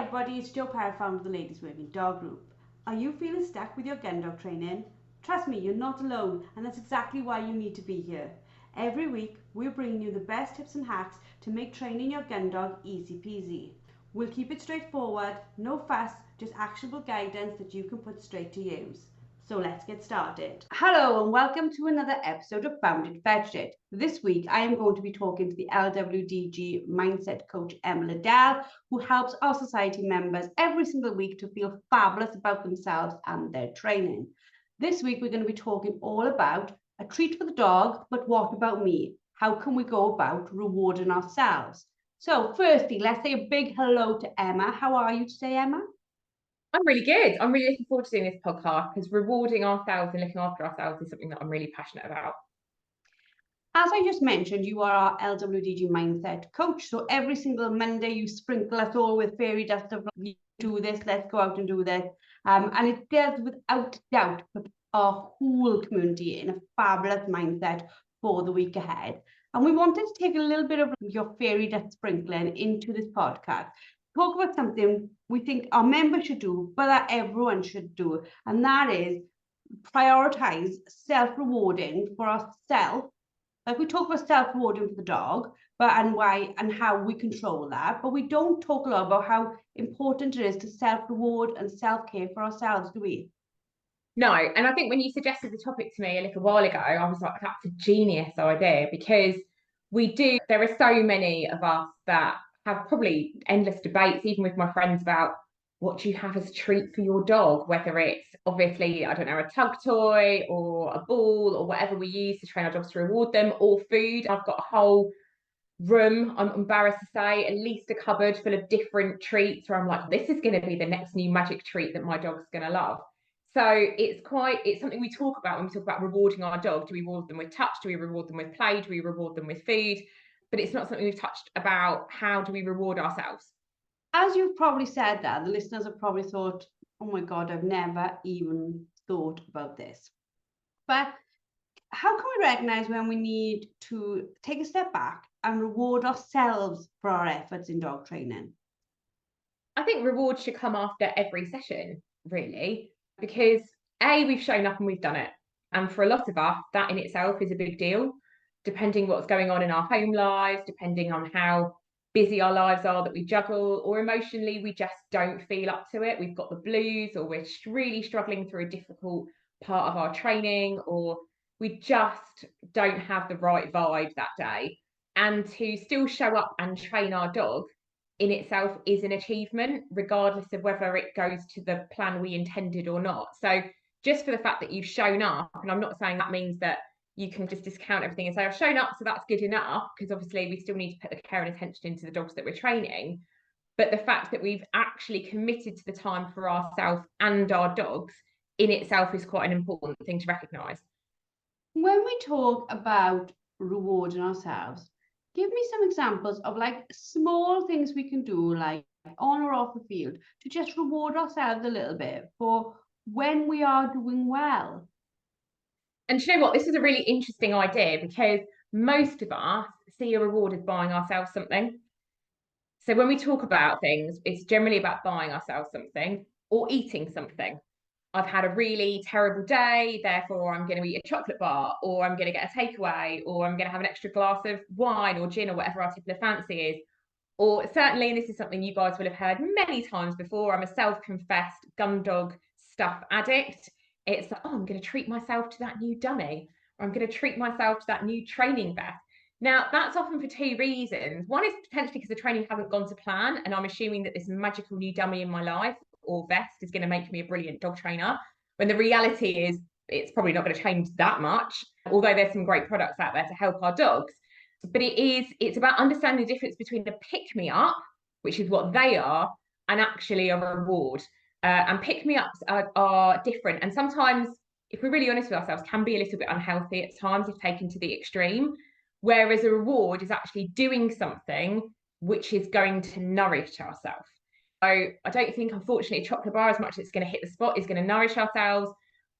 everybody, it's Joe Parrott, founder of the Ladies Working Dog Group. Are you feeling stuck with your gun dog training? Trust me, you're not alone, and that's exactly why you need to be here. Every week, we're bringing you the best tips and hacks to make training your gun dog easy peasy. We'll keep it straightforward, no fuss, just actionable guidance that you can put straight to use. So let's get started. Hello and welcome to another episode of Found It Fetched It. This week I am going to be talking to the LWDG mindset coach Emma Liddell, who helps our society members every single week to feel fabulous about themselves and their training. This week we're going to be talking all about a treat for the dog, but what about me? How can we go about rewarding ourselves? So firstly, let's say a big hello to Emma. How are you today, Emma? I'm really good. I'm really looking forward to doing this podcast because rewarding ourselves and looking after ourselves is something that I'm really passionate about. As I just mentioned, you are our LWDG mindset coach. So every single Monday, you sprinkle us all with fairy dust of do this, let's go out and do this. And it does, without doubt, put our whole community in a fabulous mindset for the week ahead. And we wanted to take a little bit of your fairy dust sprinkling into this podcast. Talk about something we think our members should do, but that everyone should do. And that is prioritize self-rewarding for ourselves. Like we talk about self-rewarding for the dog, but and why and how we control that, but we don't talk a lot about how important it is to self-reward and self-care for ourselves, do we? No, and I think when you suggested the topic to me a little while ago, I was like, that's a genius idea because there are so many of us that have probably endless debates, even with my friends, about what do you have as a treat for your dog, whether it's obviously, I don't know, a tug toy or a ball or whatever we use to train our dogs to reward them, or food. I've got a whole room, I'm embarrassed to say, at least a cupboard full of different treats where I'm like, this is going to be the next new magic treat that my dog's going to love. So it's something we talk about when we talk about rewarding our dog. Do we reward them with touch? Do we reward them with play? Do we reward them with food? But it's not something we've touched about. How do we reward ourselves? As you've probably said that, the listeners have probably thought, oh my God, I've never even thought about this. But how can we recognize when we need to take a step back and reward ourselves for our efforts in dog training? I think rewards should come after every session, really, because we've shown up and we've done it. And for a lot of us, that in itself is a big deal, depending what's going on in our home lives, depending on how busy our lives are that we juggle, or emotionally, we just don't feel up to it. We've got the blues, or we're really struggling through a difficult part of our training, or we just don't have the right vibe that day. And to still show up and train our dog in itself is an achievement, regardless of whether it goes to the plan we intended or not. So just for the fact that you've shown up, and I'm not saying that means that you can just discount everything and say, I've shown up, so that's good enough, because obviously we still need to put the care and attention into the dogs that we're training. But the fact that we've actually committed to the time for ourselves and our dogs in itself is quite an important thing to recognise. When we talk about rewarding ourselves, give me some examples of like small things we can do, like on or off the field, to just reward ourselves a little bit for when we are doing well. And you know what? This is a really interesting idea because most of us see a reward as buying ourselves something. So when we talk about things, it's generally about buying ourselves something or eating something. I've had a really terrible day, therefore I'm going to eat a chocolate bar, or I'm going to get a takeaway, or I'm going to have an extra glass of wine or gin or whatever our tickler fancy is. Or certainly, and this is something you guys will have heard many times before, I'm a self-confessed gun dog stuff addict. It's like, oh, I'm going to treat myself to that new dummy, or I'm going to treat myself to that new training vest. Now, that's often for two reasons. One is potentially because the training hasn't gone to plan, and I'm assuming that this magical new dummy in my life or vest is going to make me a brilliant dog trainer, when the reality is it's probably not going to change that much, although there's some great products out there to help our dogs. But it's about understanding the difference between a pick-me-up, which is what they are, and actually a reward. And pick-me-ups are different. And sometimes, if we're really honest with ourselves, can be a little bit unhealthy at times if taken to the extreme. Whereas a reward is actually doing something which is going to nourish ourselves. So I don't think, unfortunately, a chocolate bar, as much as it's going to hit the spot, is going to nourish ourselves.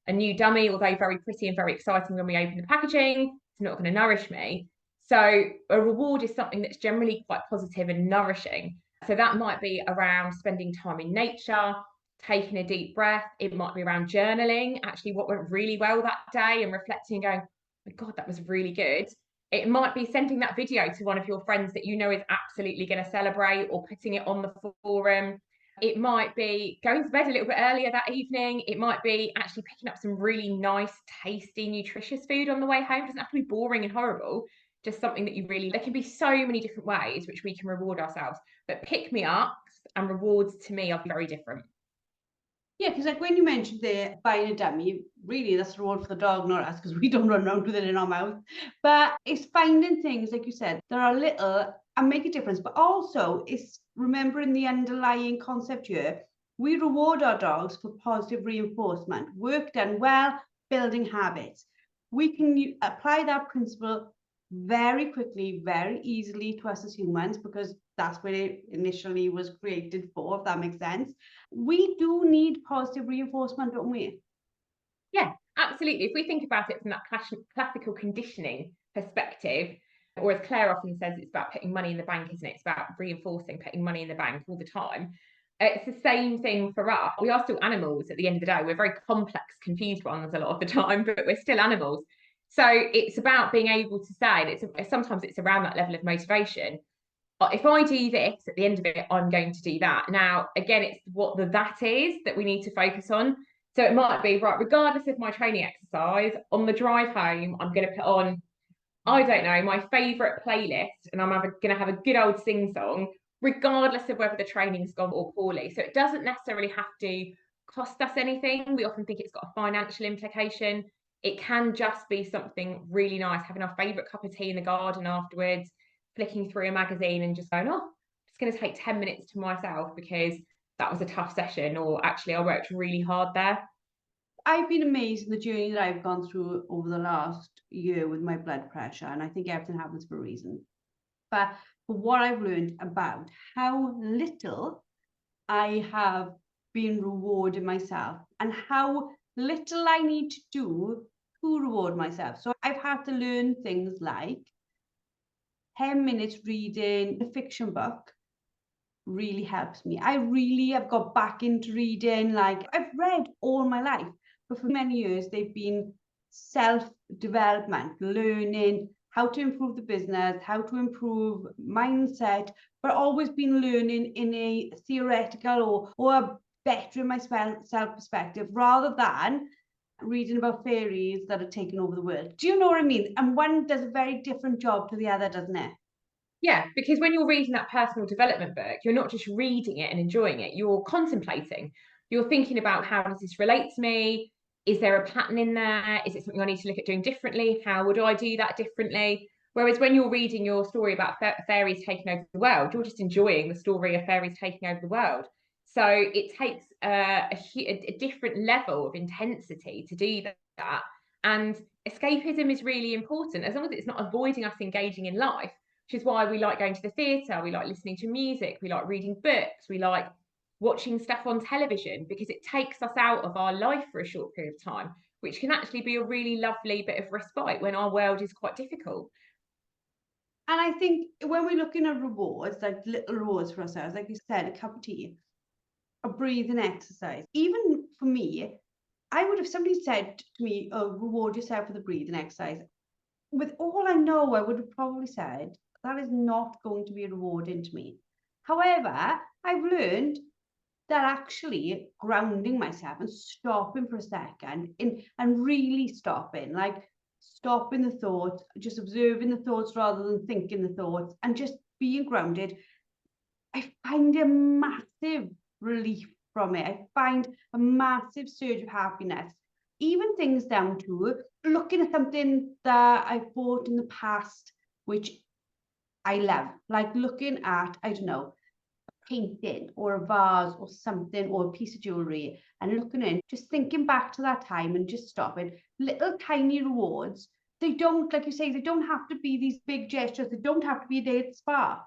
A new dummy, although very pretty and very exciting when we open the packaging, it's not going to nourish me. So a reward is something that's generally quite positive and nourishing. So that might be around spending time in nature, taking a deep breath. It might be around journaling, actually what went really well that day and reflecting and going, oh my God, that was really good. It might be sending that video to one of your friends that you know is absolutely going to celebrate, or putting it on the forum. It might be going to bed a little bit earlier that evening. It might be actually picking up some really nice, tasty, nutritious food on the way home. It doesn't have to be boring and horrible, just something that you really, there can be so many different ways which we can reward ourselves. But pick me ups and rewards to me are very different. Yeah, because like when you mentioned there buying a dummy, really that's the reward for the dog, not us, because we don't run around with it in our mouth. But it's finding things, like you said, that are little and make a difference. But also it's remembering the underlying concept here. We reward our dogs for positive reinforcement, work done well, building habits. We can apply that principle very quickly, very easily to us as humans, because that's what it initially was created for, if that makes sense. We do need positive reinforcement, don't we? Yeah, absolutely. If we think about it from that classical conditioning perspective, or as Claire often says, it's about putting money in the bank, isn't it? It's about reinforcing, putting money in the bank all the time. It's the same thing for us. We are still animals at the end of the day. We're very complex, confused ones a lot of the time, but we're still animals. So it's about being able to say, and sometimes it's around that level of motivation. If I do this, at the end of it, I'm going to do that. Now, again, it's what the that is that we need to focus on. So it might be, right, regardless of my training exercise, on the drive home, I'm going to put on, I don't know, my favourite playlist, and I'm going to have a good old sing song, regardless of whether the training's gone or poorly. So it doesn't necessarily have to cost us anything. We often think it's got a financial implication. It can just be something really nice, having our favourite cup of tea in the garden afterwards, flicking through a magazine and just going, oh, it's going to take 10 minutes to myself because that was a tough session, or actually I worked really hard there. I've been amazed in the journey that I've gone through over the last year with my blood pressure, and I think everything happens for a reason. But for what I've learned about how little I have been rewarding myself and how little I need to do to reward myself. So I've had to learn things like 10 minutes reading a fiction book really helps me. I really have got back into reading. Like, I've read all my life, but for many years they've been self-development, learning how to improve the business, how to improve mindset, but always been learning in a theoretical or a bettering myself perspective, rather than reading about fairies that are taking over the world. Do you know what I mean? And one does a very different job to the other, doesn't it? Yeah, because when you're reading that personal development book, you're not just reading it and enjoying it, you're contemplating. You're thinking about, how does this relate to me? Is there a pattern in there? Is it something I need to look at doing differently? How would I do that differently? Whereas when you're reading your story about fairies taking over the world, you're just enjoying the story of fairies taking over the world. So it takes a different level of intensity to do that. And escapism is really important, as long as it's not avoiding us engaging in life, which is why we like going to the theatre, we like listening to music, we like reading books, we like watching stuff on television, because it takes us out of our life for a short period of time, which can actually be a really lovely bit of respite when our world is quite difficult. And I think when we're looking at rewards, like little rewards for ourselves, like you said, a cup of tea, a breathing exercise. Even for me, I would have somebody said to me, oh, reward yourself for the breathing exercise. With all I know, I would have probably said that is not going to be rewarding to me. However, I've learned that actually grounding myself and stopping for a second and really stopping, like stopping the thoughts, just observing the thoughts rather than thinking the thoughts, and just being grounded, I find a massive relief from it. I find a massive surge of happiness. Even things down to looking at something that I've bought in the past, which I love, like looking at, I don't know, painting or a vase or something, or a piece of jewelry, and looking in, just thinking back to that time and just stopping. Little tiny rewards. They don't, like you say, they don't have to be these big gestures. They don't have to be a day at the spa.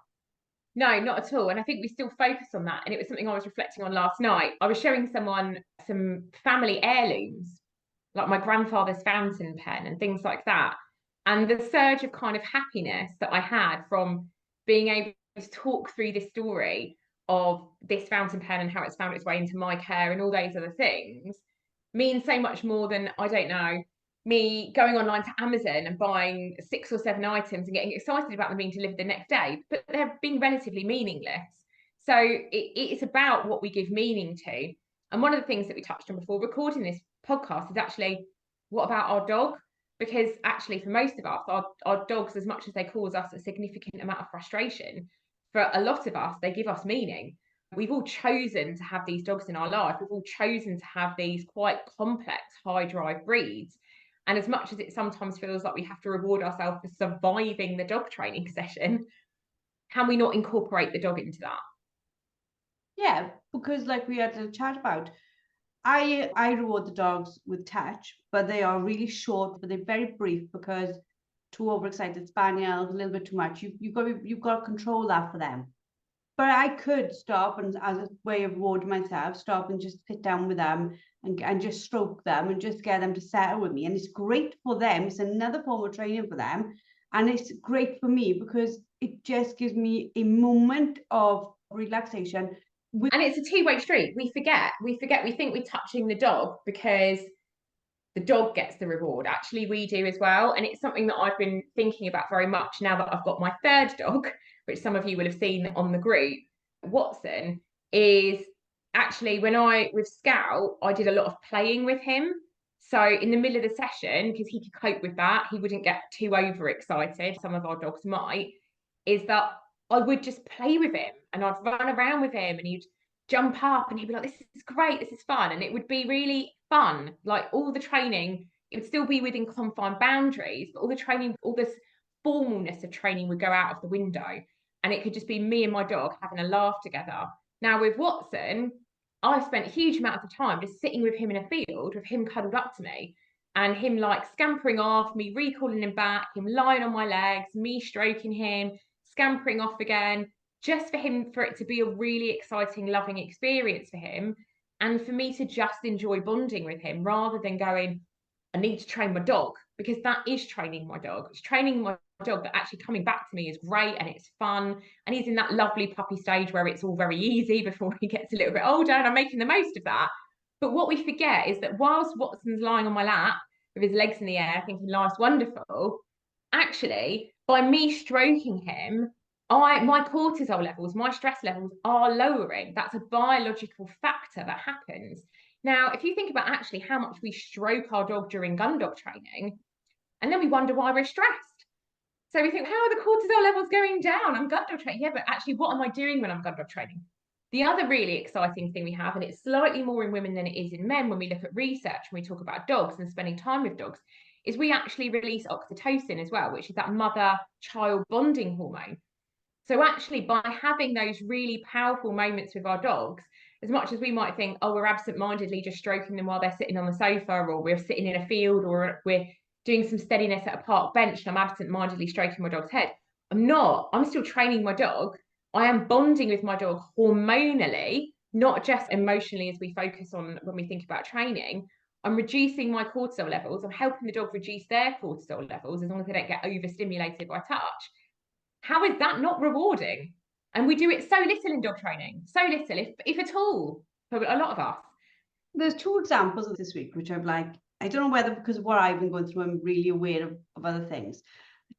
No, not at all. And I think we still focus on that. And it was something I was reflecting on last night. I was showing someone some family heirlooms, like my grandfather's fountain pen and things like that. And the surge of kind of happiness that I had from being able to talk through this story of this fountain pen and how it's found its way into my care and all those other things means so much more than, I don't know, me going online to Amazon and buying 6 or 7 items and getting excited about them being delivered the next day, but they're being relatively meaningless. So it's about what we give meaning to. And one of the things that we touched on before recording this podcast is actually, what about our dog? Because actually, for most of us, our dogs, as much as they cause us a significant amount of frustration, for a lot of us, they give us meaning. We've all chosen to have these dogs in our life. We've all chosen to have these quite complex, high drive breeds. And as much as it sometimes feels like we have to reward ourselves for surviving the dog training session, can we not incorporate the dog into that? Yeah, because like we had a chat about, I reward the dogs with touch, but they are really short, but they're very brief because too overexcited spaniels, a little bit too much. You've got to control that for them. But I could stop and, as a way of rewarding myself, stop and just sit down with them and just stroke them and just get them to settle with me. And it's great for them. It's another form of training for them. And it's great for me because it just gives me a moment of relaxation. And it's a two-way street. We think we're touching the dog because the dog gets the reward. Actually, we do as well. And it's something that I've been thinking about very much now that I've got my third dog, which some of you will have seen on the group. Watson is actually, with Scout, I did a lot of playing with him. So in the middle of the session, because he could cope with that, he wouldn't get too overexcited. Some of our dogs might, is that I would just play with him and I'd run around with him and he'd jump up and he'd be like, this is great, this is fun. And it would be really fun. Like all the training, it would still be within confined boundaries, but all the training, all this formalness of training would go out of the window. And it could just be me and my dog having a laugh together. Now with Watson, I've spent huge amounts of time just sitting with him in a field, with him cuddled up to me, and him like scampering off, me recalling him back, him lying on my legs, me stroking him, scampering off again, just for it to be a really exciting, loving experience for him, and for me to just enjoy bonding with him rather than going, I need to train my dog, because that is training my dog. It's training my dog that actually coming back to me is great and it's fun. And he's in that lovely puppy stage where it's all very easy before he gets a little bit older, and I'm making the most of that. But what we forget is that whilst Watson's lying on my lap with his legs in the air, thinking life's wonderful, actually, by me stroking him, my cortisol levels, my stress levels are lowering. That's a biological factor that happens. Now, if you think about actually how much we stroke our dog during gun dog training, and then we wonder why we're stressed. So we think, how are the cortisol levels going down? I'm gun dog training. Yeah, but actually, what am I doing when I'm gun dog training? The other really exciting thing we have, and it's slightly more in women than it is in men when we look at research, when we talk about dogs and spending time with dogs, is we actually release oxytocin as well, which is that mother-child bonding hormone. So actually, by having those really powerful moments with our dogs, as much as we might think, oh, we're absent-mindedly just stroking them while they're sitting on the sofa, or we're sitting in a field, or we're doing some steadiness at a park bench and I'm absent-mindedly stroking my dog's head. I'm not. I'm still training my dog. I am bonding with my dog hormonally, not just emotionally as we focus on when we think about training. I'm reducing my cortisol levels. I'm helping the dog reduce their cortisol levels as long as they don't get overstimulated by touch. How is that not rewarding? And we do it so little in dog training, so little, if at all, for a lot of us. There's two examples of this week, which I'm like, I don't know whether because of what I've been going through, I'm really aware of other things.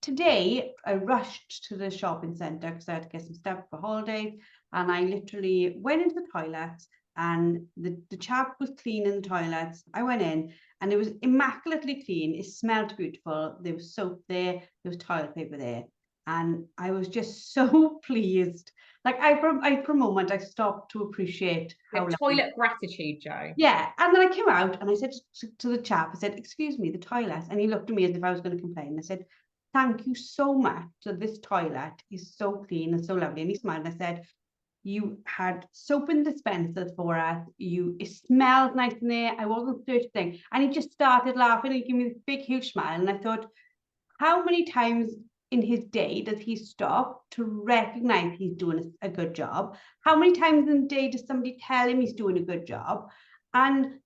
Today, I rushed to the shopping centre because I had to get some stuff for holidays, and I literally went into the toilets, and the chap was cleaning the toilets. I went in, and it was immaculately clean. It smelled beautiful. There was soap there. There was toilet paper there. And I was just so pleased. Like for a moment, I stopped to appreciate how toilet gratitude, Jo. Yeah, and then I came out and I said to the chap, I said, "Excuse me, the toilet," and he looked at me as if I was going to complain. I said, "Thank you so much. So this toilet is so clean and so lovely." And he smiled. And I said, "You had soap in the dispenser for us. It smelled nice in there. I wasn't thirsty." And he just started laughing and he gave me this big, huge smile. And I thought, how many times in his day does he stop to recognize he's doing a good job? How many times in the day does somebody tell him he's doing a good job? And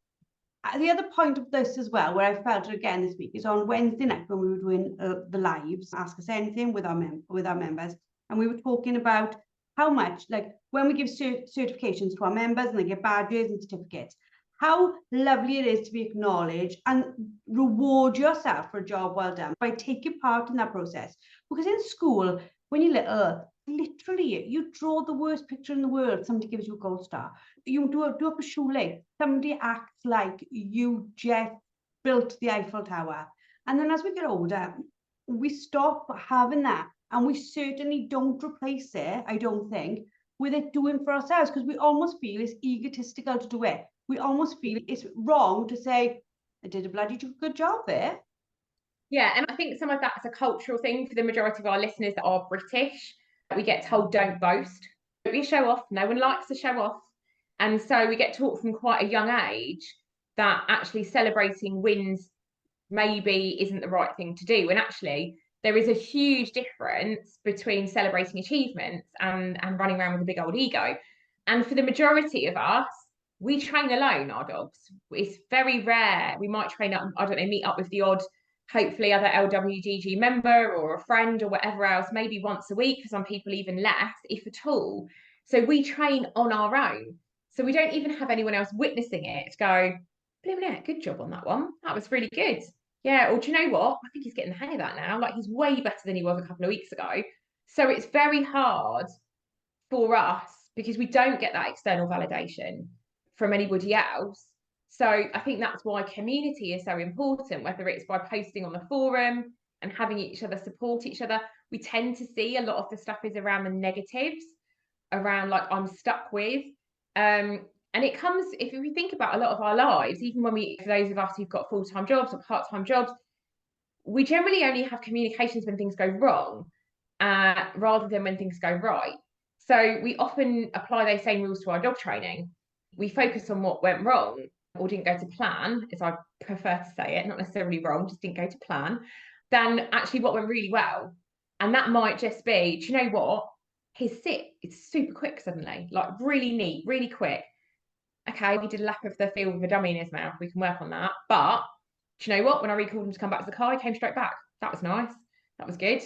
the other point of this as well, where I felt it again this week, is on Wednesday night when we were doing the lives, Ask Us Anything with our members, and we were talking about how much, like, when we give certifications to our members and they get badges and certificates, how lovely it is to be acknowledged and reward yourself for a job well done by taking part in that process. Because in school, when you're little, literally, you draw the worst picture in the world, somebody gives you a gold star. You do up a shoe leg, somebody acts like you just built the Eiffel Tower. And then as we get older, we stop having that, and we certainly don't replace it, I don't think, with it doing for ourselves, because we almost feel it's egotistical to do it. We almost feel it's wrong to say, I did a bloody good job there. Yeah, and I think some of that's a cultural thing for the majority of our listeners that are British. We get told don't boast. We show off. No one likes to show off. And so we get taught from quite a young age that actually celebrating wins maybe isn't the right thing to do. And actually, there is a huge difference between celebrating achievements and running around with a big old ego. And for the majority of us, we train alone, our dogs. It's very rare. We might train up, I don't know, meet up with the odd, hopefully other LWDG member or a friend or whatever else, maybe once a week, for some people even less, if at all. So we train on our own. So we don't even have anyone else witnessing it to go, blimey, good job on that one. That was really good. Yeah, or do you know what? I think he's getting the hang of that now. Like, he's way better than he was a couple of weeks ago. So it's very hard for us because we don't get that external validation from anybody else. So I think that's why community is so important, whether it's by posting on the forum and having each other support each other. We tend to see a lot of the stuff is around the negatives, around like I'm stuck with. And it comes, if we think about a lot of our lives, even when for those of us who've got full-time jobs or part-time jobs, we generally only have communications when things go wrong, rather than when things go right. So we often apply those same rules to our dog training. We focus on what went wrong or didn't go to plan, as I prefer to say it, not necessarily wrong, just didn't go to plan, than actually what went really well. And that might just be, do you know what? His sit is super quick suddenly, like really neat, really quick. Okay, we did a lap of the field with a dummy in his mouth. We can work on that. But do you know what? When I recalled him to come back to the car, he came straight back. That was nice. That was good.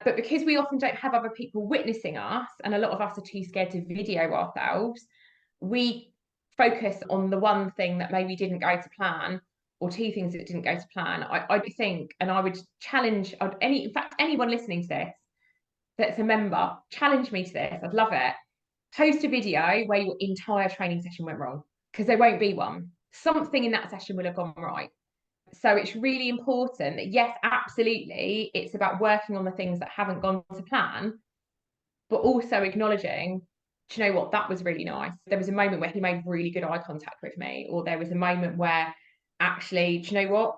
But because we often don't have other people witnessing us, and a lot of us are too scared to video ourselves, we focus on the one thing that maybe didn't go to plan, or two things that didn't go to plan. I think, and I would challenge in fact, anyone listening to this that's a member, challenge me to this. I'd love it. Post a video where your entire training session went wrong, because there won't be one. Something in that session will have gone right. So it's really important that, yes, absolutely, it's about working on the things that haven't gone to plan, but also acknowledging, do you know what, that was really nice. There was a moment where he made really good eye contact with me, or there was a moment where actually, do you know what,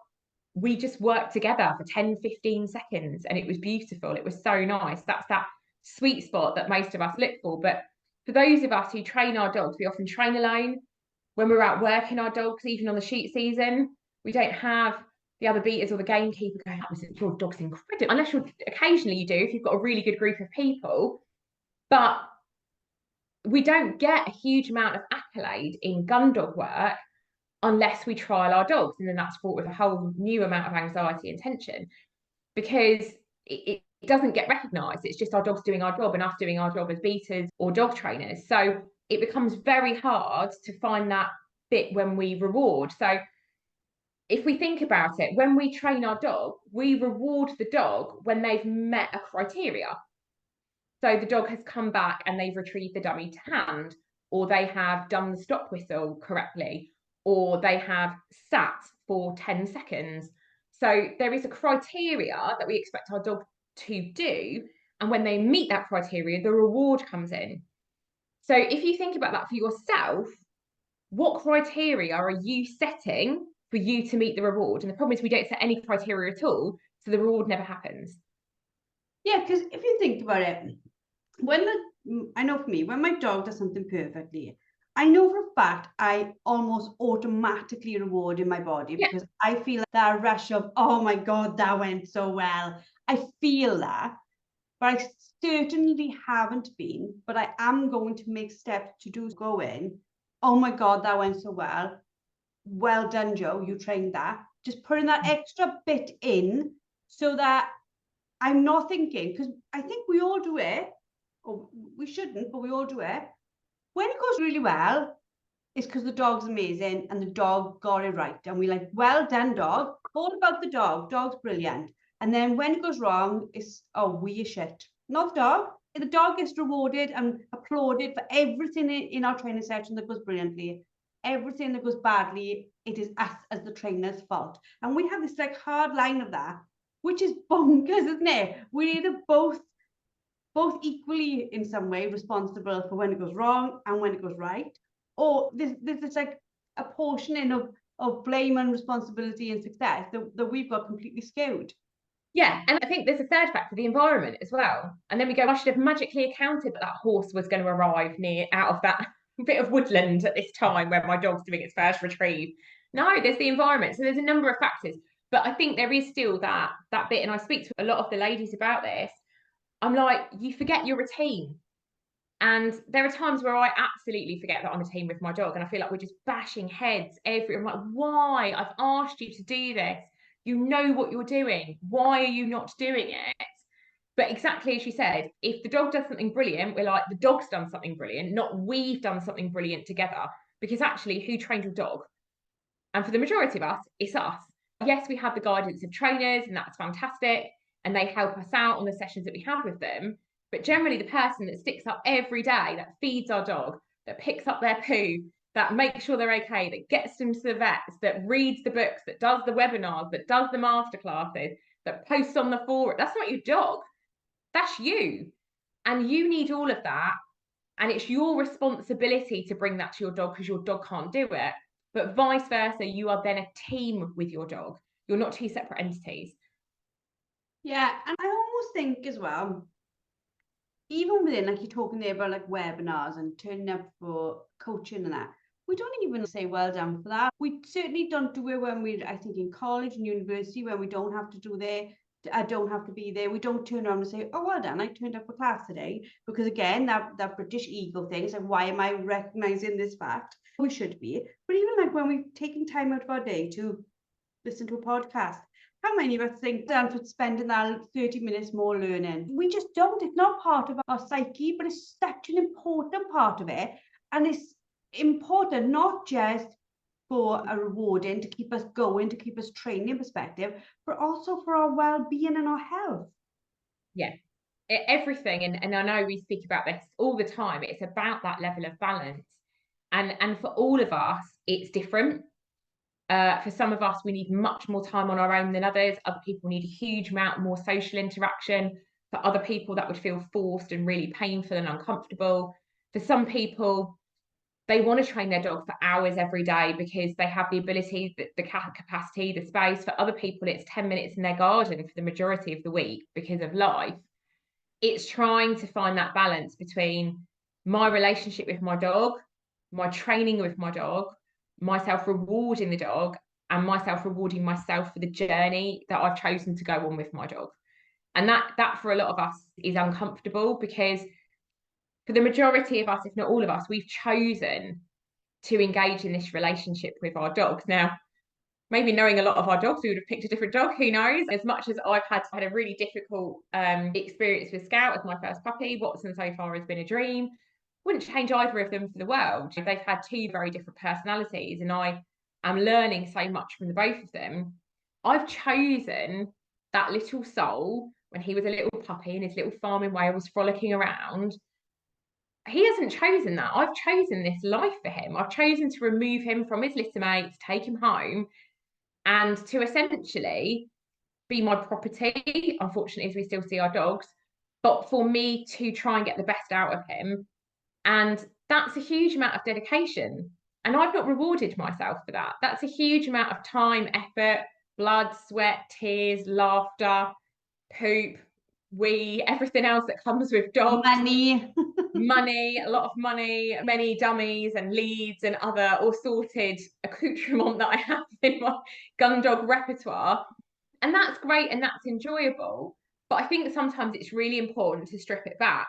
we just worked together for 10, 15 seconds and it was beautiful. It was so nice. That's that sweet spot that most of us look for. But for those of us who train our dogs, we often train alone. When we're out working our dogs, even on the shoot season, we don't have the other beaters or the gamekeeper going, your dog's incredible. Unless occasionally you do, if you've got a really good group of people. But we don't get a huge amount of accolade in gun dog work unless we trial our dogs. And then that's fraught with a whole new amount of anxiety and tension, because it doesn't get recognised. It's just our dogs doing our job and us doing our job as beaters or dog trainers. So it becomes very hard to find that bit when we reward. So if we think about it, when we train our dog, we reward the dog when they've met a criteria. So the dog has come back and they've retrieved the dummy to hand, or they have done the stop whistle correctly, or they have sat for 10 seconds. So there is a criteria that we expect our dog to do. And when they meet that criteria, the reward comes in. So if you think about that for yourself, what criteria are you setting for you to meet the reward? And the problem is we don't set any criteria at all, so the reward never happens. Yeah, because if you think about it, I know for me, when my dog does something perfectly, I know for a fact I almost automatically reward in my body, because I feel that rush of, oh my God, that went so well. I feel that, but I certainly haven't been, but I am going to make steps to do going, oh my God, that went so well. Well done, Joe, you trained that. Just putting that extra bit in so that I'm not thinking, because I think we all do it, or we shouldn't, but we all do it. When it goes really well, it's because the dog's amazing and the dog got it right. And we're like, well done, dog. All about the dog. Dog's brilliant. And then when it goes wrong, it's, oh, we are shit. Not the dog. The dog gets rewarded and applauded for everything in our training session that goes brilliantly. Everything that goes badly, it is us as the trainer's fault. And we have this like hard line of that, which is bonkers, isn't it? We're either both equally in some way responsible for when it goes wrong and when it goes right, or there's like a portioning of blame and responsibility and success that we've got completely skewed. Yeah, and I think there's a third factor, the environment as well. And then we go, I should have magically accounted that that horse was going to arrive near out of that bit of woodland at this time when my dog's doing its first retrieve. No, there's the environment. So there's a number of factors. But I think there is still that bit, and I speak to a lot of the ladies about this. I'm like, you forget you're a team. And there are times where I absolutely forget that I'm a team with my dog, and I feel like we're just bashing heads I'm like, why? I've asked you to do this. You know what you're doing. Why are you not doing it? But exactly as you said, if the dog does something brilliant, we're like, the dog's done something brilliant, not we've done something brilliant together. Because actually, who trained your dog? And for the majority of us, it's us. Yes, we have the guidance of trainers, and that's fantastic. And they help us out on the sessions that we have with them. But generally, the person that sticks up every day, that feeds our dog, that picks up their poo, that makes sure they're okay, that gets them to the vets, that reads the books, that does the webinars, that does the masterclasses, that posts on the forum, that's not your dog. That's you. And you need all of that. And it's your responsibility to bring that to your dog because your dog can't do it. But vice versa, you are then a team with your dog. You're not two separate entities. Yeah, and I almost think as well, even within, like you're talking there about like webinars and turning up for coaching and that, we don't even say well done for that. We certainly don't do it when we're, I think, in college and university, when we don't have to do there. I don't have to be there. We don't turn around and say, oh, well done, I turned up for class today. Because again, that British ego thing is like, why am I recognizing this fact? We should be. But even like when we've taken time out of our day to listen to a podcast, how many of us think Dan for spending that 30 minutes more learning? We just don't. It's not part of our psyche, but it's such an important part of it. And it's important not just for a rewarding to keep us going, to keep us training perspective, but also for our well-being and our health. Yeah, everything. And I know we speak about this all the time. It's about that level of balance. And for all of us, it's different. For some of us, we need much more time on our own than others. Other people need a huge amount more social interaction. For other people, that would feel forced and really painful and uncomfortable. For some people, they want to train their dog for hours every day because they have the ability, the capacity, the space. For other people, it's 10 minutes in their garden for the majority of the week because of life. It's trying to find that balance between my relationship with my dog, my training with my dog, myself rewarding the dog, and myself rewarding myself for the journey that I've chosen to go on with my dog. And that for a lot of us is uncomfortable because for the majority of us, if not all of us, we've chosen to engage in this relationship with our dogs. Now, maybe knowing a lot of our dogs, we would have picked a different dog, who knows? As much as I've had a really difficult experience with Scout as my first puppy, Watson so far has been a dream. Wouldn't change either of them for the world. They've had two very different personalities, and I am learning so much from the both of them. I've chosen that little soul when he was a little puppy in his little farm in Wales frolicking around. He hasn't chosen that. I've chosen this life for him. I've chosen to remove him from his litter mates, take him home, and to essentially be my property. Unfortunately, as we still see our dogs, but for me to try and get the best out of him. And that's a huge amount of dedication. And I've not rewarded myself for that. That's a huge amount of time, effort, blood, sweat, tears, laughter, poop, everything else that comes with dogs. Money, a lot of money, many dummies and leads and other assorted accoutrement that I have in my gun dog repertoire. And that's great and that's enjoyable. But I think sometimes it's really important to strip it back.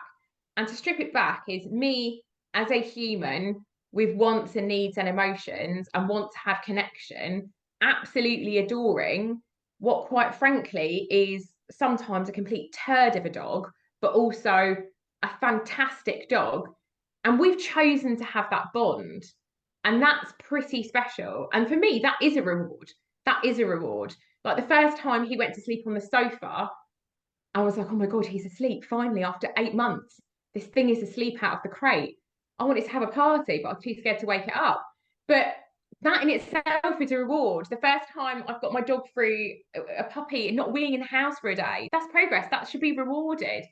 And to strip it back is me as a human with wants and needs and emotions and want to have connection, absolutely adoring what, quite frankly, is sometimes a complete turd of a dog, but also a fantastic dog. And we've chosen to have that bond. And that's pretty special. And for me, that is a reward. That is a reward. Like the first time he went to sleep on the sofa, I was like, oh my God, he's asleep finally after 8 months. This thing is asleep out of the crate. I wanted to have a party, but I was too scared to wake it up. But that in itself is a reward. The first time I've got my dog through a puppy and not weeing in the house for a day, that's progress. That should be rewarded.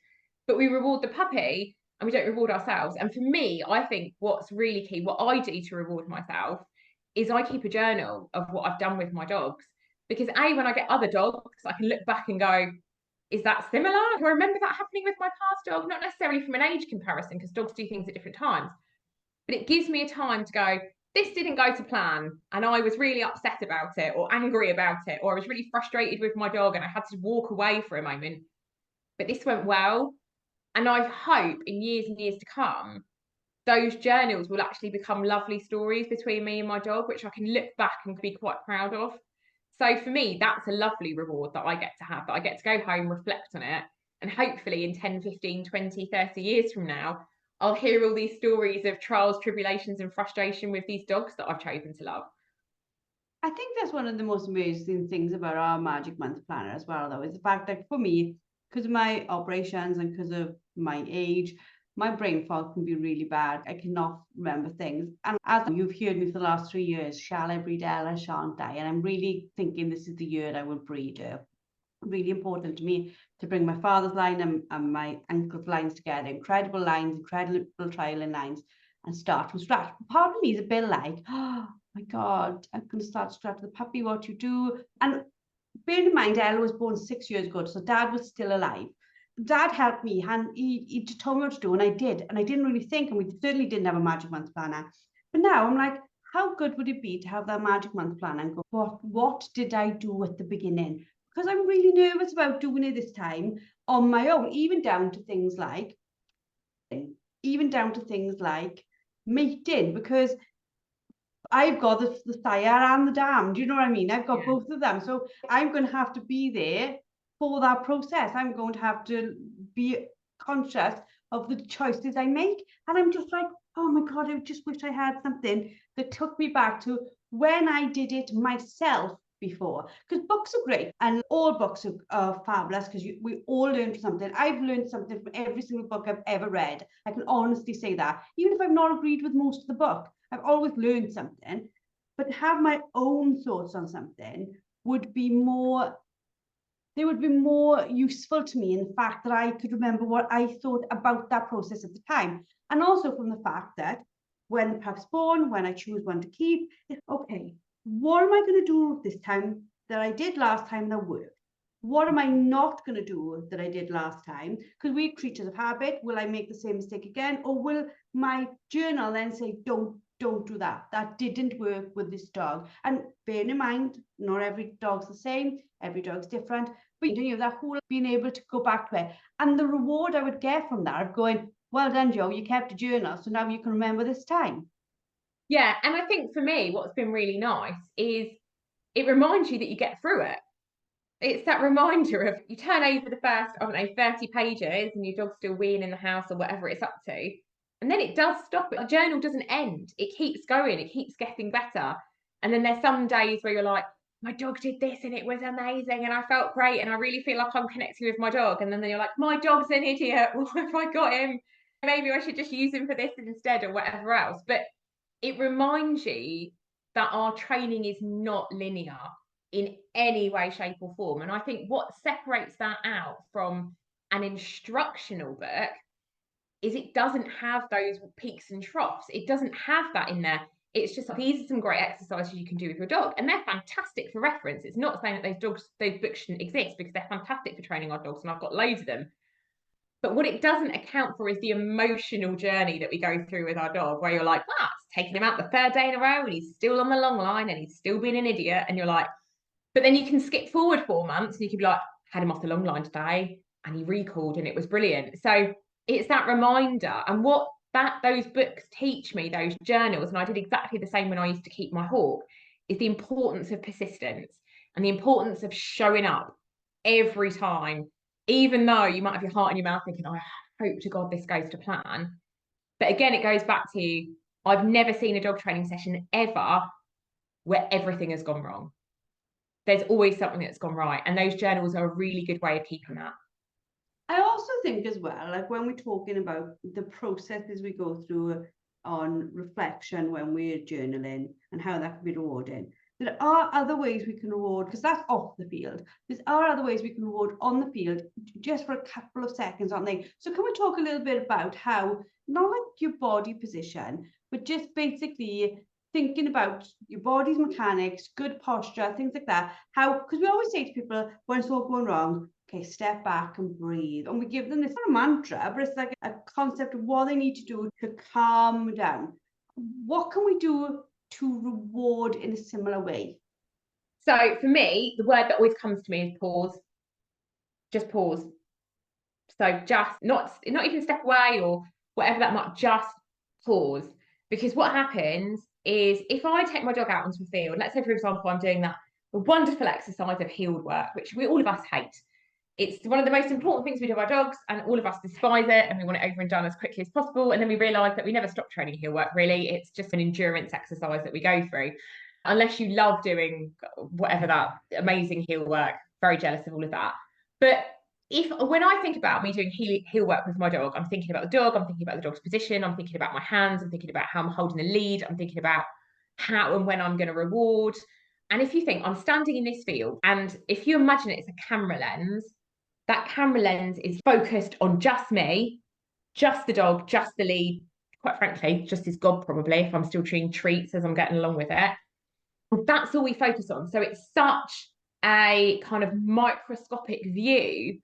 But we reward the puppy and we don't reward ourselves. And for me, I think what's really key, what I do to reward myself, is I keep a journal of what I've done with my dogs. Because A, when I get other dogs, I can look back and go, is that similar? Do I remember that happening with my past dog? Not necessarily from an age comparison, because dogs do things at different times, but it gives me a time to go, this didn't go to plan, and I was really upset about it, or angry about it, or I was really frustrated with my dog and I had to walk away for a moment, but this went well. And I hope in years and years to come, those journals will actually become lovely stories between me and my dog, which I can look back and be quite proud of. So for me, that's a lovely reward that I get to have, that I get to go home, reflect on it, and hopefully in 10, 15, 20, 30 years from now, I'll hear all these stories of trials, tribulations, and frustration with these dogs that I've chosen to love. I think that's one of the most amazing things about our Magic Month planner as well, though, is the fact that for me, because of my operations and because of my age, my brain fog can be really bad. I cannot remember things. And as you've heard me for the last 3 years, shall I breed Ella, shan't I? And I'm really thinking this is the year I will breed her. Really important to me to bring my father's line and my uncle's lines together. Incredible lines, incredible trialing lines, and start from scratch. Part of me is a bit like, oh my God, I'm going to start scratch the puppy, what you do. And bear in mind, Ella was born 6 years ago, so Dad was still alive. Dad helped me, and he just told me what to do, and I did. And I didn't really think, and we certainly didn't have a Magic Month planner. But now I'm like, how good would it be to have that Magic Month planner and go, what did I do at the beginning? Because I'm really nervous about doing it this time on my own, even down to things like mating, because I've got the sire and the dam. Do you know what I mean? I've got both of them. So I'm going to have to be there for that process. I'm going to have to be conscious of the choices I make. And I'm just like, oh my God, I just wish I had something that took me back to when I did it myself before. Because books are great and all books are fabulous because we all learn something. I've learned something from every single book I've ever read. I can honestly say that. Even if I've not agreed with most of the book, I've always learned something. But have my own thoughts on something would be more, they would be more useful to me in the fact that I could remember what I thought about that process at the time. And also from the fact that when the pup's born, when I choose one to keep, okay, what am I going to do this time that I did last time that worked? What am I not going to do that I did last time? Because we're creatures of habit. Will I make the same mistake again? Or will my journal then say, don't do that. That didn't work with this dog. And bearing in mind, not every dog's the same. Every dog's different. But you know, that whole being able to go back to it. And the reward I would get from that of going, well done, Joe, you kept a journal. So now you can remember this time. Yeah, and I think for me, what's been really nice is it reminds you that you get through it. It's that reminder of you turn over the first, I don't know, 30 pages and your dog's still weeing in the house or whatever it's up to. And then it does stop. The journal doesn't end. It keeps going. It keeps getting better. And then there's some days where you're like, my dog did this and it was amazing and I felt great and I really feel like I'm connecting with my dog. And then you're like, my dog's an idiot. Why have I got him? Maybe I should just use him for this instead or whatever else. But it reminds you that our training is not linear in any way, shape, or form. And I think what separates that out from an instructional book is it doesn't have those peaks and troughs. It doesn't have that in there. It's just like, these are some great exercises you can do with your dog, and they're fantastic for reference. It's not saying that those books shouldn't exist, because they're fantastic for training our dogs, and I've got loads of them. But what it doesn't account for is the emotional journey that we go through with our dog, where you're like, ah, it's taking him out the third day in a row and he's still on the long line and he's still being an idiot. And you're like, but then you can skip forward 4 months and you can be like, had him off the long line today and he recalled and it was brilliant. So it's that reminder. And what those books teach me, those journals, and I did exactly the same when I used to keep my hawk, is the importance of persistence and the importance of showing up every time, even though you might have your heart in your mouth thinking, I hope to God this goes to plan. But again, it goes back to, I've never seen a dog training session ever where everything has gone wrong. There's always something that's gone right. And those journals are a really good way of keeping that. I also think as well, like when we're talking about the processes we go through on reflection when we're journaling and how that can be rewarding, there are other ways we can reward, because that's off the field. There are other ways we can reward on the field just for a couple of seconds, aren't they? So can we talk a little bit about how, not like your body position, but just basically thinking about your body's mechanics, good posture, things like that. How, because we always say to people when it's all going wrong, okay, step back and breathe. And we give them this not a mantra, but it's like a concept of what they need to do to calm down. What can we do to reward in a similar way? So for me, the word that always comes to me is pause. Just pause. So just not even step away or whatever that might, just pause. Because what happens is if I take my dog out onto the field, let's say for example, I'm doing that wonderful exercise of healed work, which all of us hate. It's one of the most important things we do with our dogs, and all of us despise it and we want it over and done as quickly as possible. And then we realise that we never stop training heel work, really. It's just an endurance exercise that we go through. Unless you love doing whatever that amazing heel work, very jealous of all of that. But when I think about me doing heel work with my dog, I'm thinking about the dog, I'm thinking about the dog's position, I'm thinking about my hands, I'm thinking about how I'm holding the lead, I'm thinking about how and when I'm going to reward. And if you think I'm standing in this field, and if you imagine it's a camera lens, that camera lens is focused on just me, just the dog, just the lead, quite frankly, just his gob probably, if I'm still treating treats as I'm getting along with it. That's all we focus on. So it's such a kind of microscopic view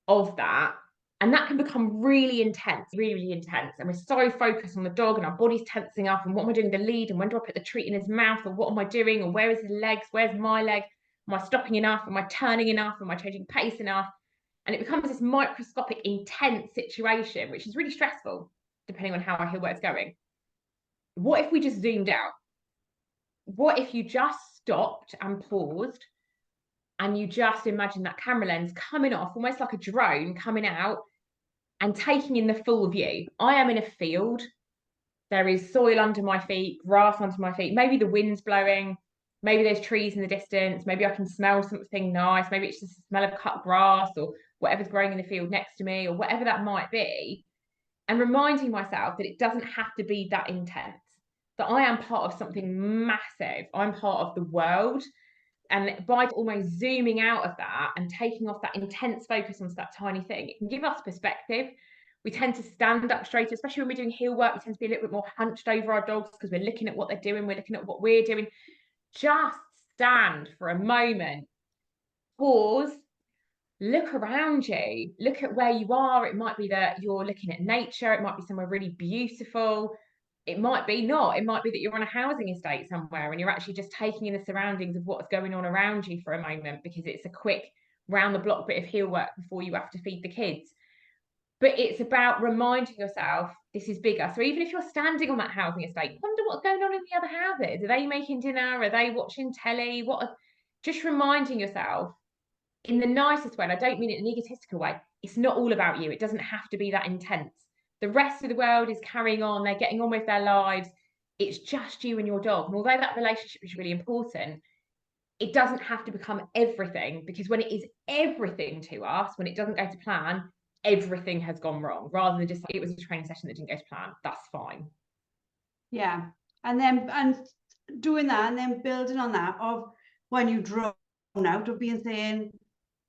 of that. And that can become really intense, really, really intense. And we're so focused on the dog and our body's tensing up and what am I doing with the lead and when do I put the treat in his mouth or what am I doing or where is his legs, where's my leg? Am I stopping enough? Am I turning enough? Am I changing pace enough? And it becomes this microscopic, intense situation, which is really stressful, depending on how our heel work's going. What if we just zoomed out? What if you just stopped and paused and you just imagine that camera lens coming off, almost like a drone coming out and taking in the full view? I am in a field. There is soil under my feet, grass under my feet. Maybe the wind's blowing. Maybe there's trees in the distance. Maybe I can smell something nice. Maybe it's just the smell of cut grass or whatever's growing in the field next to me or whatever that might be. And reminding myself that it doesn't have to be that intense, that I am part of something massive. I'm part of the world. And by almost zooming out of that and taking off that intense focus on that tiny thing, it can give us perspective. We tend to stand up straight, especially when we're doing heel work. We tend to be a little bit more hunched over our dogs because we're looking at what they're doing. We're looking at what we're doing. Just stand for a moment, pause, look around you, look at where you are. It might be that you're looking at nature. It might be somewhere really beautiful. It might be not. It might be that you're on a housing estate somewhere and you're actually just taking in the surroundings of what's going on around you for a moment because it's a quick round the block bit of heel work before you have to feed the kids. But it's about reminding yourself this is bigger. So even if you're standing on that housing estate, wonder what's going on in the other houses. Are they making dinner? Are they watching telly? Just reminding yourself in the nicest way, and I don't mean it in an egotistical way, it's not all about you. It doesn't have to be that intense. The rest of the world is carrying on, they're getting on with their lives. It's just you and your dog. And although that relationship is really important, it doesn't have to become everything, because when it is everything to us, when it doesn't go to plan, everything has gone wrong, rather than just it was a training session that didn't go to plan. That's fine. Yeah. And doing that and then building on that of when you drone out of being saying,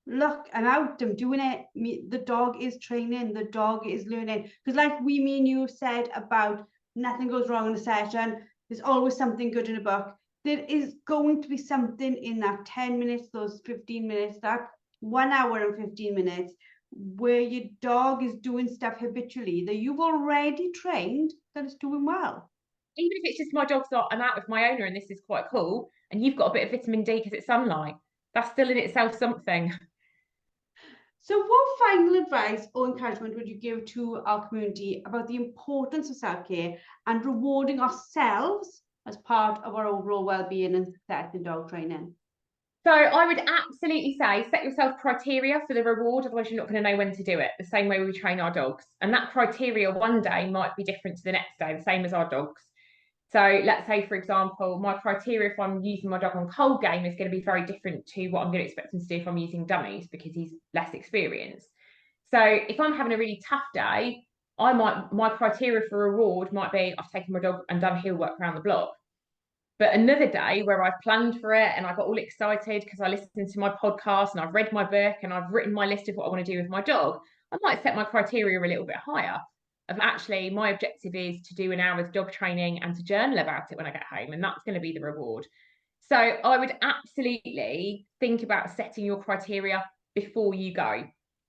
look, I'm out, I'm doing it. The dog is training, the dog is learning. Because like me and you said about nothing goes wrong in a session, there's always something good in a book. There is going to be something in that 10 minutes, those 15 minutes, that 1 hour and 15 minutes, where your dog is doing stuff habitually that you've already trained that is doing well. Even if it's just my dog's not, I'm out with my owner and this is quite cool, and you've got a bit of vitamin D because it's sunlight, that's still in itself something. So what final advice or encouragement would you give to our community about the importance of self-care and rewarding ourselves as part of our overall well-being and success in dog training? So I would absolutely say set yourself criteria for the reward, otherwise you're not going to know when to do it. The same way we train our dogs. And that criteria one day might be different to the next day, the same as our dogs. So let's say, for example, my criteria if I'm using my dog on cold game is going to be very different to what I'm going to expect him to do if I'm using dummies because he's less experienced. So if I'm having a really tough day, my criteria for reward might be I've taken my dog and done heel work around the block. But another day where I've planned for it and I got all excited because I listened to my podcast and I've read my book and I've written my list of what I want to do with my dog, I might set my criteria a little bit higher. Of actually, my objective is to do an hour's dog training and to journal about it when I get home, and that's going to be the reward. So I would absolutely think about setting your criteria before you go,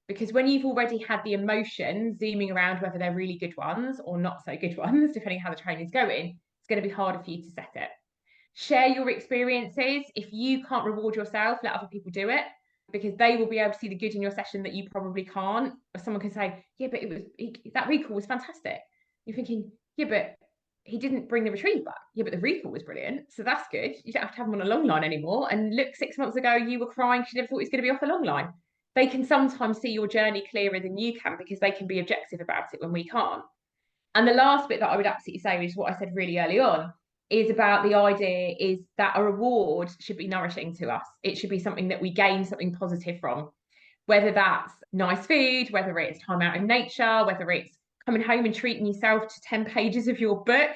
because when you've already had the emotion zooming around whether they're really good ones or not so good ones, depending how the training's going, it's going to be harder for you to set it. Share your experiences. If you can't reward yourself, let other people do it, because they will be able to see the good in your session that you probably can't. Or someone can say, yeah, but that recall was fantastic. You're thinking, yeah, but he didn't bring the retrieve back. Yeah, but the recall was brilliant. So that's good. You don't have to have him on a long line anymore. And look, 6 months ago, you were crying because you never thought he was going to be off a long line. They can sometimes see your journey clearer than you can because they can be objective about it when we can't. And the last bit that I would absolutely say, which is what I said really early on, is about the idea is that a reward should be nourishing to us. It should be something that we gain something positive from, whether that's nice food, whether it's time out in nature, whether it's coming home and treating yourself to 10 pages of your book,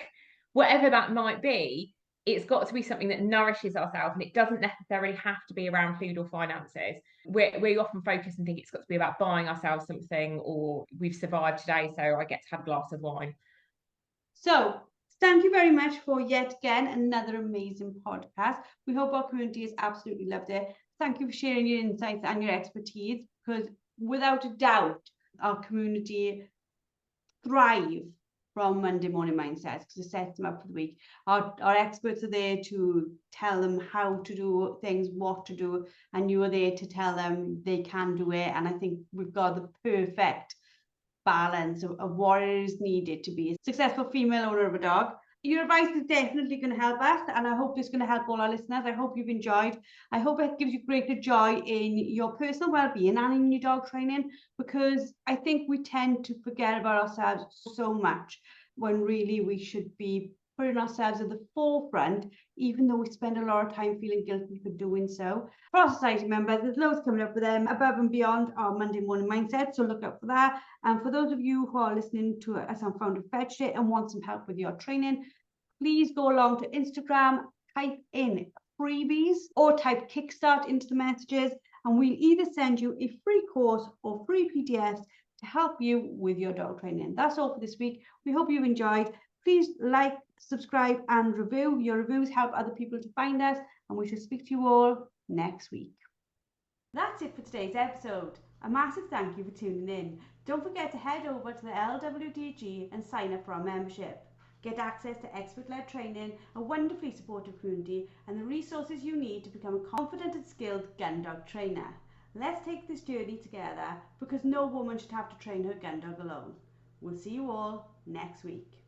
whatever that might be. It's got to be something that nourishes ourselves, and it doesn't necessarily have to be around food or finances. We often focus and think it's got to be about buying ourselves something, or we've survived today, so I get to have a glass of wine. So thank you very much for yet again another amazing podcast. We hope our community has absolutely loved it. Thank you for sharing your insights and your expertise, because without a doubt, our community thrive from Monday morning mindsets because it sets them up for the week. Our experts are there to tell them how to do things, what to do, and you are there to tell them they can do it. And I think we've got the perfect balance of what is needed to be a successful female owner of a dog. Your advice is definitely going to help us, and I hope it's going to help all our listeners. I hope you've enjoyed. I hope it gives you greater joy in your personal well-being and in your dog training, because I think we tend to forget about ourselves so much when really we should be putting ourselves at the forefront, even though we spend a lot of time feeling guilty for doing so. For our society members, there's loads coming up with them above and beyond our Monday morning mindset, so look out for that. And for those of you who are listening to us on Found and Fetched It and want some help with your training, please go along to Instagram, type in freebies or type Kickstart into the messages, and we'll either send you a free course or free PDFs to help you with your dog training. That's all for this week. We hope you've enjoyed. Please like, subscribe and review. Your reviews help other people to find us, and we shall speak to you all next week. That's it for today's episode. A massive thank you for tuning in. Don't forget to head over to the LWDG and sign up for our membership. Get access to expert-led training, a wonderfully supportive community, and the resources you need to become a confident and skilled gun dog trainer. Let's take this journey together, because no woman should have to train her gun dog alone. We'll see you all next week.